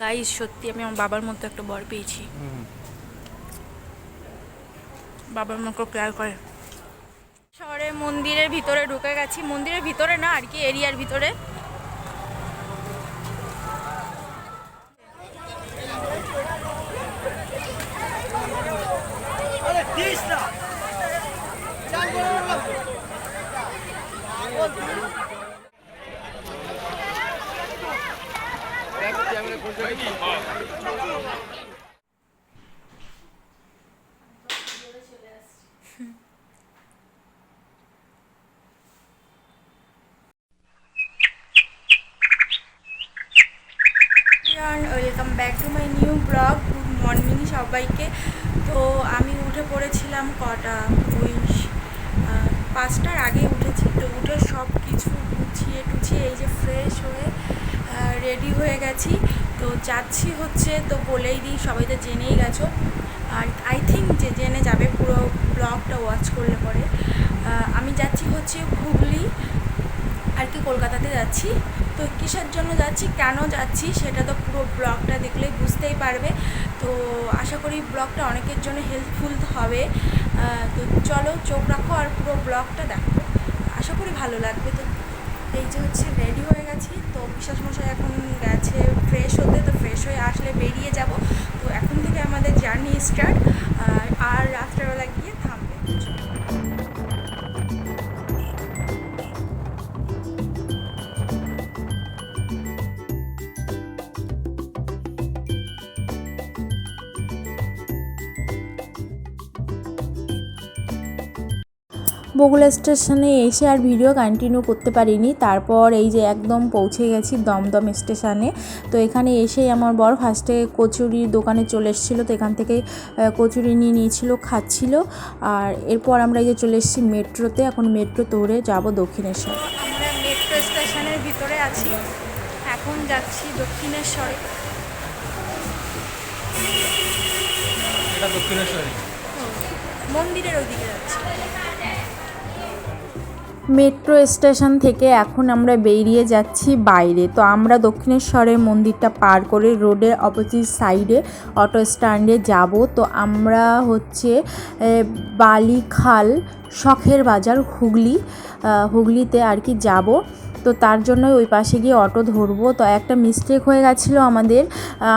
Guys সত্যি আমি আমার বাবার মতো একটা বর পেয়েছি। বাবার মতো কেয়ার করে। শহরে মন্দিরের ভিতরে ঢুকে গেছি, মন্দিরের ভিতরে না আর কি, এরিয়ার ভিতরে। Welcome back to my new blog. Good morning সবাইকে। তো আমি উঠে পড়েছিলাম কটা, ওই 5টার আগে উঠেছি। তো উঠে সব কিছু গুছিয়ে টুছিয়ে এই যে ফ্রেশ হয়ে রেডি হয়ে গেছি। তো যাচ্ছি হচ্ছে, তো বলেই দিই, সবাই তো জেনেই গেছো, আর আই থিঙ্ক যে জেনে যাবে পুরো ব্লগটা ওয়াচ করলে পরে। আমি যাচ্ছি হচ্ছে হুগলি আর কি, কলকাতাতে যাচ্ছি। তো কিসের জন্য যাচ্ছি, কেন যাচ্ছি, সেটা তো পুরো ব্লগটা দেখলেই বুঝতেই পারবে। তো আশা করি ব্লগটা অনেকের জন্য হেল্পফুল হবে। তো চলো, চোখ রাখো আর পুরো ব্লগটা দেখো, আশা করি ভালো লাগবে। তো এই যে হচ্ছে রেডি হয়ে গেছি। তো বিশ্বাস মশাই এখন গেছে ফ্রেশ হতে, তো ফ্রেশ হয়ে আসলে বেরিয়ে যাব। তো এখন থেকে আমাদের জার্নি স্টার্ট, আর রাত্রেবেলা গিয়ে থামবে। বগুড়া স্টেশনে এসে আর ভিডিও কন্টিনিউ করতে পারিনি। তারপর এই যে একদম পৌঁছে গেছি দমদম স্টেশনে। তো এখানে এসেই আমার বর ফার্স্টে কচুরির দোকানে চলে এসেছিলো, তো এখান থেকে কচুরি নিয়ে নিয়েছিল, খাচ্ছিল। আর এরপর আমরা এই যে চলে এসেছি মেট্রোতে, এখন মেট্রো ধরে যাব দক্ষিণেশ্বর। আমরা মেট্রো স্টেশনের ভিতরে আছি, এখন যাচ্ছি দক্ষিণেশ্বরে। এটা দক্ষিণেশ্বরী মন্দিরের ওইদিকে যাচ্ছি। মেট্রো স্টেশন থেকে এখন আমরা বেরিয়ে যাচ্ছি বাইরে। তো আমরা দক্ষিণেশ্বরের মন্দিরটা পার করে রোডের অপোজিট সাইডে অটো স্ট্যান্ডে যাব। তো আমরা হচ্ছে বালিখাল শখের বাজার হুগলিতে আর কি যাব। তো তার জন্য ওই পাশে গিয়ে অটো ধরবো। তো একটা মিস্টেক হয়ে গেছিলো আমাদের,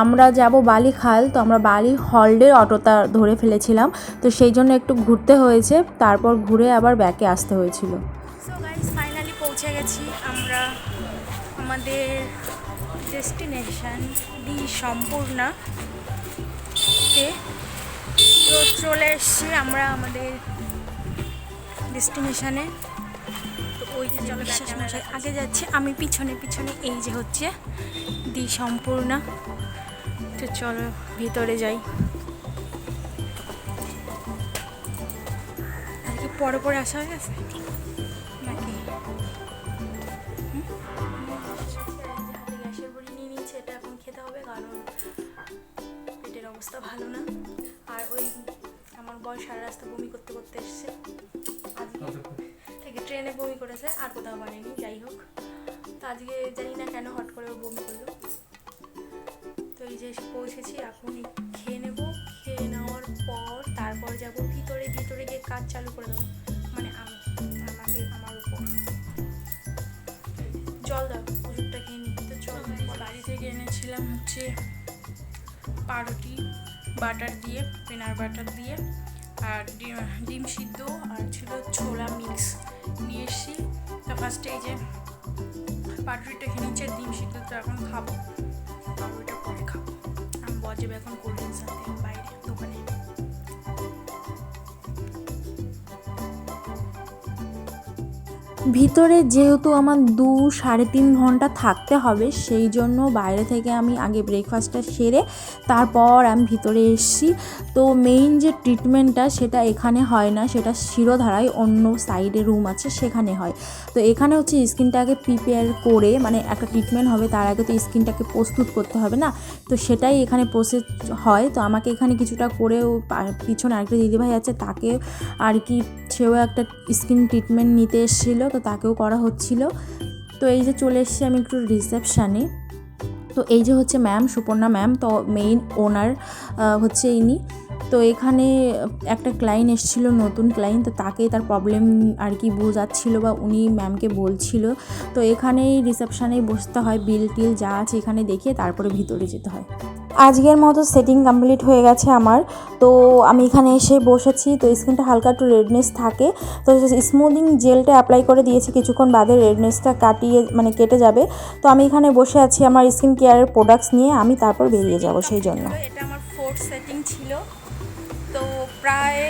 আমরা যাব বালিখাল, তো আমরা বালি হল্ডের অটোটা ধরে ফেলেছিলাম। তো সেই জন্য একটু ঘুরতে হয়েছে, তারপর ঘুরে আবার ব্যাকে আসতে হয়েছিল। সো গাইস ফাইনালি পৌঁছে গেছি আমরা আমাদের ডেস্টিনেশন দি সম্পূর্ণাতে। তো চলে এসছি আমরা আমাদের ডেস্টিনেশনে। তো ওই যে চলো বিশ্বাস মশাই আগে যাচ্ছে, আমি পিছনে পিছনে, এই যে হচ্ছে দি সম্পূর্ণা। তো চলো ভিতরে যাই। আর কি পরে পরে আসা হয়ে গেছে নাকি? হাতে গ্যাসের বড়ি নিয়ে নিচ্ছে, এটা এখন খেতে হবে কারণ পেটের অবস্থা ভালো না। আর ওই আমার বর সারা রাস্তা বমি করতে করতে এসছে, আজকে থেকে ট্রেনে বমি করেছে, আর কোথাও বানেনি। যাই হোক, তো আজকে জানি না কেন হট করে বমি করলো। তো এই যে এসে পৌঁছেছি, এখন খেয়ে নেবো। খেয়ে নেওয়ার পর তারপর যাব ভিতরে গিয়ে কাজ চালু করে দেবো, মানে আমার উপর। জল দাও, ওষুধটা খেয়ে নিই। তো চল, বাড়ি থেকে এনেছিলাম হচ্ছে পাউরুটি বাটার দিয়ে, পেনার বাটার দিয়ে, আর ডিম সিদ্ধ, আর ছিল ছোলা মিক্স নিয়ে এসেছি। তো ফার্স্টে এই যে পাউরুটিটা খেয়ে নিচ্ছে, ডিম সিদ্ধ তো এখন খাবো, পাউরুটিটা পরে খাবো। আমি বজাবে এখন কোল্ড ড্রিঙ্কস আনতে বাইরে দোকানে। ভিতরে যেহেতু আমার 2-3.5 ঘন্টা থাকতে হবে, সেই জন্য বাইরে থেকে আমি আগে ব্রেকফাস্টটা সেরে তারপর আমি ভিতরে এসেছি। তো মেইন যে ট্রিটমেন্টটা সেটা এখানে হয় না, সেটা শিরোধারায় অন্য সাইডে রুম আছে, সেখানে হয়। তো এখানে হচ্ছে স্কিনটাকে প্রিপেয়ার করে, মানে একটা ট্রিটমেন্ট হবে তার আগে তো স্কিনটাকে প্রস্তুত করতে হবে না, তো সেটাই এখানে প্রসেস হয়। তো আমাকে এখানে কিছুটা করেও, পিছনে আরেকটা দিদিভাই আছে, তাকে আর কি, সেও একটা স্কিন ট্রিটমেন্ট নিতে এসেছিলো, তো তাকেও করা হচ্ছিল। তো এই যে চলে এসেছি আমি একটু রিসেপশানে। তো এই যে হচ্ছে ম্যাম, সুপর্ণা ম্যাম, তো মেইন ওনার হচ্ছে ইনি। তো এখানে একটা ক্লায়েন্ট এসেছিল, নতুন ক্লায়েন্ট, তো তাকে তার প্রবলেম আর কি বোঝাচ্ছিল বা উনি ম্যামকে বলছিল। তো এখানেই রিসেপশানেই বসতে হয়, বিল টিল যা আছে এখানে দেখিয়ে তারপরে ভিতরে যেতে হয়। আজকের মতো সেটিং কমপ্লিট হয়ে গেছে আমার। তো আমি এখানে এসে বসেছি। তো স্কিনটা হালকা একটু রেডনেস থাকে, তো স্মুদিং জেলটা অ্যাপ্লাই করে দিয়েছি, কিছুক্ষণ বাদে রেডনেসটা কেটে যাবে। তো আমি এখানে বসে আছি আমার স্কিন কেয়ারের প্রোডাক্টস নিয়ে, আমি তারপর বেরিয়ে যাব সেই জন্য। এটা আমার 4th সেটিং ছিল, তো প্রায়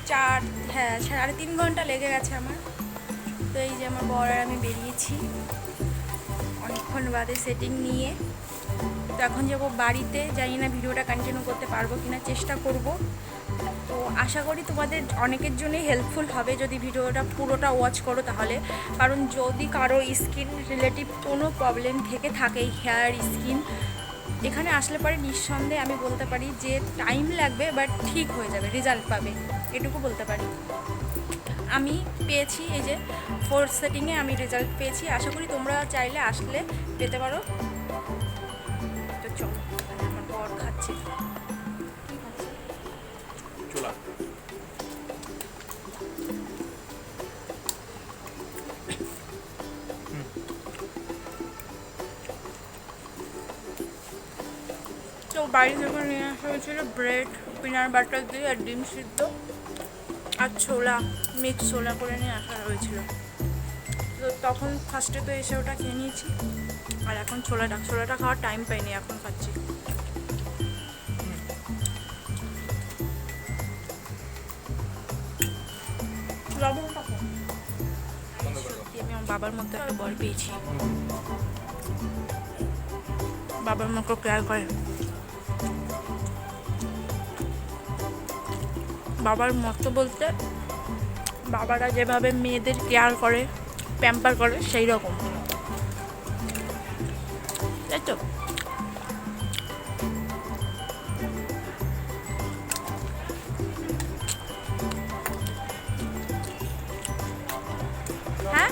3.5 ঘন্টা লেগে গেছে আমার। তো এই যে আমার বর আর আমি বেরিয়েছি অনেকক্ষণ বাদে সেটিং নিয়ে। তো এখন যাবো বাড়িতে, জানি না ভিডিওটা কন্টিনিউ করতে পারবো কিনা, চেষ্টা করব। তো আশা করি তোমাদের অনেকের জন্যই হেল্পফুল হবে যদি ভিডিওটা পুরোটা ওয়াচ করো তাহলে। কারণ যদি কারো স্কিন রিলেটিভ কোনো প্রবলেম থেকে থাকে, হেয়ার স্কিন, এখানে আসলে পরে নিঃসন্দেহে আমি বলতে পারি যে টাইম লাগবে বাট ঠিক হয়ে যাবে, রেজাল্ট পাবে, এটুকু বলতে পারি। আমি পেয়েছি, এই যে 4th সেটিংয়ে আমি রেজাল্ট পেয়েছি। আশা করি তোমরা চাইলে আসলে পেতে পারো। তো চলো, আমার বর খাচ্ছে। চোলা। তো বাড়ি থেকে নিয়ে আসা হয়েছিল ব্রেড, পিনাট বাটার দিয়ে আর ডিম সিদ্ধ আর ছোলা, মিক্স ছোলা করে নিয়ে আসা হয়েছিল। তো তখন ফার্স্টে তো এসে ওটা খেয়ে নিয়েছি, আর এখন ছোলাটা খাওয়ার টাইম পাইনি, এখন খাচ্ছি। সত্যি আমি আমার বাবার মতো একটা বর পেয়েছি, বাবার মতো কেয়ার করে। বাবার মতো বলতে বাবারা যেভাবে মেয়েদের কেয়ার করে, প্যাম্পার করে, সেই রকম, তাই তো। হ্যাঁ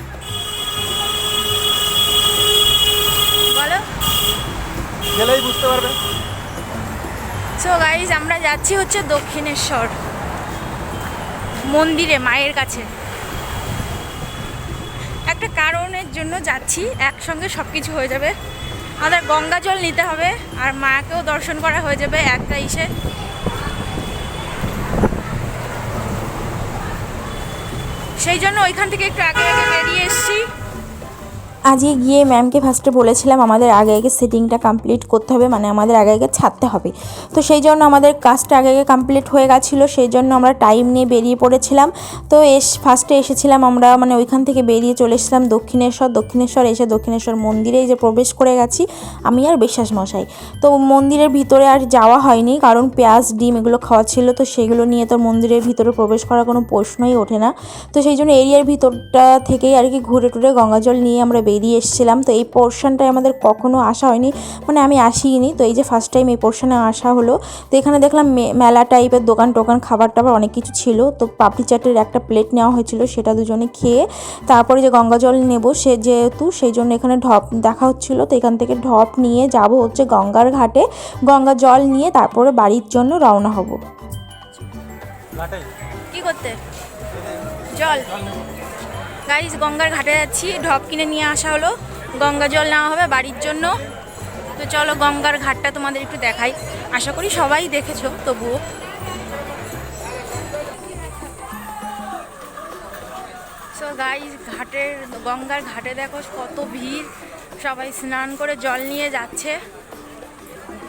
বলো। গেলেই বুঝতে পারবে। সো গাইজ, আমরা যাচ্ছি হচ্ছে দক্ষিণেশ্বর মন্দিরে, মায়ের কাছে। একটা কারণের জন্য যাচ্ছি, একসঙ্গে সব কিছু হয়ে যাবে। আমাদের গঙ্গা জল নিতে হবে আর মাকেও দর্শন করা হয়ে যাবে একটা ইসে। সেই জন্য ওইখান থেকে একটু আগে আগে বেরিয়ে এসেছি। আজকে গিয়ে ম্যামকে ফার্স্টে বলেছিলাম আমাদের আগে আগে সেটিংটা কমপ্লিট করতে হবে, মানে আমাদের আগে আগে ছাড়তে হবে। তো সেই জন্য আমাদের কাজটা আগে আগে কমপ্লিট হয়ে গেছিলো, সেই জন্য আমরা টাইম নিয়ে বেরিয়ে পড়েছিলাম। তো ফার্স্টে এসেছিলাম আমরা, মানে ওইখান থেকে বেরিয়ে চলে এসেছিলাম দক্ষিণেশ্বর এসে দক্ষিণেশ্বর মন্দিরে যে প্রবেশ করে গেছি আমি আর বিশ্বাস মশাই। তো মন্দিরের ভিতরে আর যাওয়া হয়নি, কারণ পেঁয়াজ ডিম এগুলো খাওয়া ছিল, তো সেগুলো নিয়ে তো মন্দিরের ভিতরে প্রবেশ করার কোনো প্রশ্নই ওঠে না। তো সেই জন্য এরিয়ার ভিতরটা থেকেই আর কি ঘুরে টুরে গঙ্গাজল নিয়ে আমরা বেরিয়ে এসেছিলাম। তো এই পোর্শনটায় আমাদের কখনো আসা হয়নি, মানে আমি আসিনি। তো এই যে ফার্স্ট টাইম এই পোর্শনে আসা হলো। তো এখানে দেখলাম মেলা টাইপের দোকান টোকান, খাবার টাবার অনেক কিছু ছিল। তো পাপড়ি চাটের একটা প্লেট নেওয়া হয়েছিল, সেটা দুজনে খেয়ে তারপরে যে গঙ্গাজল নেব সে যেহেতু, সেই জন্য এখানে ঢপ দেখা হচ্ছিলো। তো এখান থেকে ঢপ নিয়ে যাব হচ্ছে গঙ্গার ঘাটে, গঙ্গা জল নিয়ে তারপরে বাড়ির জন্য রওনা হব। কি করতে? জল। গাইজ, গঙ্গার ঘাটে যাচ্ছি, ঢপ কিনে নিয়ে আসা হলো, গঙ্গা জল নেওয়া হবে বাড়ির জন্য। তো চলো গঙ্গার ঘাটটা তোমাদের একটু দেখাই, আশা করি সবাই দেখেছো তবুও। সো গাইজ, গঙ্গার ঘাটে দেখো কত ভিড়, সবাই স্নান করে জল নিয়ে যাচ্ছে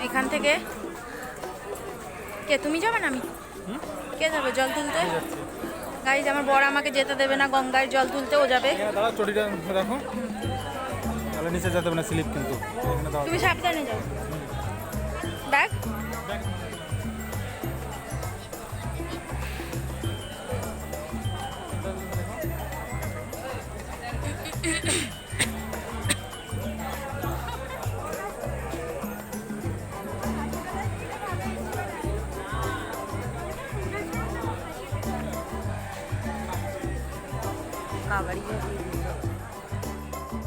এখান থেকে। কে, তুমি যাবে না? আমি কে যাবে জল তুলতে? গাইজ, আমার বড় আমাকে যেতে দেবে না গঙ্গায় জল তুলতে, ও যাবে। দাঁড়াও, চটিটা দেখো, তাহলে নিচে যেতে হবে না, স্লিপ কিন্তু। তুমি সাবধানে যাও। ব্যাগ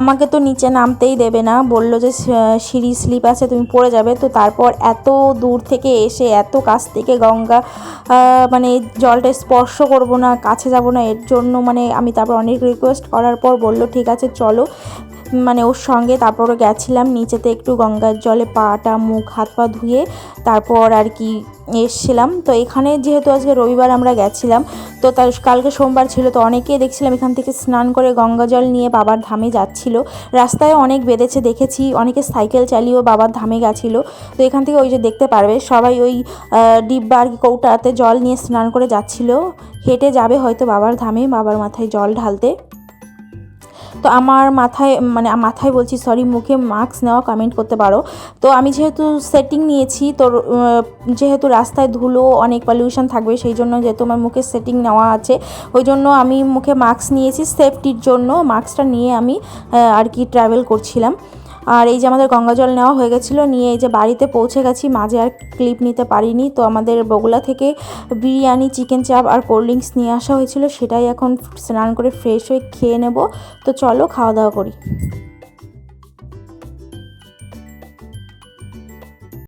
আমাকে তো নিচে নামতেই দেবে না, বললো যে সিঁড়ি স্লিপ আছে, তুমি পড়ে যাবে। তো তারপর এত দূর থেকে এসে এত কাছ থেকে গঙ্গা মানে জলটা স্পর্শ করব না, কাছে যাব না, এর জন্য মানে আমি তারপর অনেক রিকোয়েস্ট করার পর বললো ঠিক আছে চলো, মানে ওর সঙ্গে তারপরে গেছিলাম নিচেতে, একটু গঙ্গার জলে পাটা মুখ হাত পা ধুয়ে তারপর আর কি এসছিলাম। তো এখানে যেহেতু আজকে রবিবার আমরা গেছিলাম, তো তার কালকে সোমবার ছিল, তো অনেকেই দেখছিলাম এখান থেকে স্নান করে গঙ্গা জল নিয়ে বাবার ধামে যাচ্ছিল। রাস্তায় অনেক বেঁধেছে দেখেছি, অনেকে সাইকেল চালিয়েও বাবার ধামে গেছিলো। তো এখান থেকে ওই যে দেখতে পারবে সবাই ওই ডিব্বা আর কি কৌটাতে জল নিয়ে স্নান করে যাচ্ছিল, হেঁটে যাবে হয়তো বাবার ধামে বাবার মাথায় জল ঢালতে। তো আমার মাথায় বলছি সরি, মুখে মাস্ক নেওয়া কমেন্ট করতে পারো। তো আমি যেহেতু সেটিং নিয়েছি, তো যেহেতু রাস্তায় ধুলো অনেক পলিউশন থাকবে, সেই জন্য যেহেতু আমার মুখে সেটিং নেওয়া আছে, ওই জন্য আমি মুখে মাস্ক নিয়েছি সেফটির জন্য। মাস্কটা নিয়ে আমি আর কি ট্রাভেল করছিলাম। আর এই যে আমাদের গঙ্গা জল নেওয়া হয়ে গেছিলো, নিয়ে এই যে বাড়িতে পৌঁছে গেছি, মাঝে আর ক্লিপ নিতে পারিনি। তো আমাদের বগুলা থেকে বিরিয়ানি, চিকেন চাপ আর কোল্ড ড্রিঙ্কস নিয়ে আসা হয়েছিল, সেটাই এখন স্নান করে ফ্রেশ হয়ে খেয়ে নেব। তো চলো খাওয়া দাওয়া করি।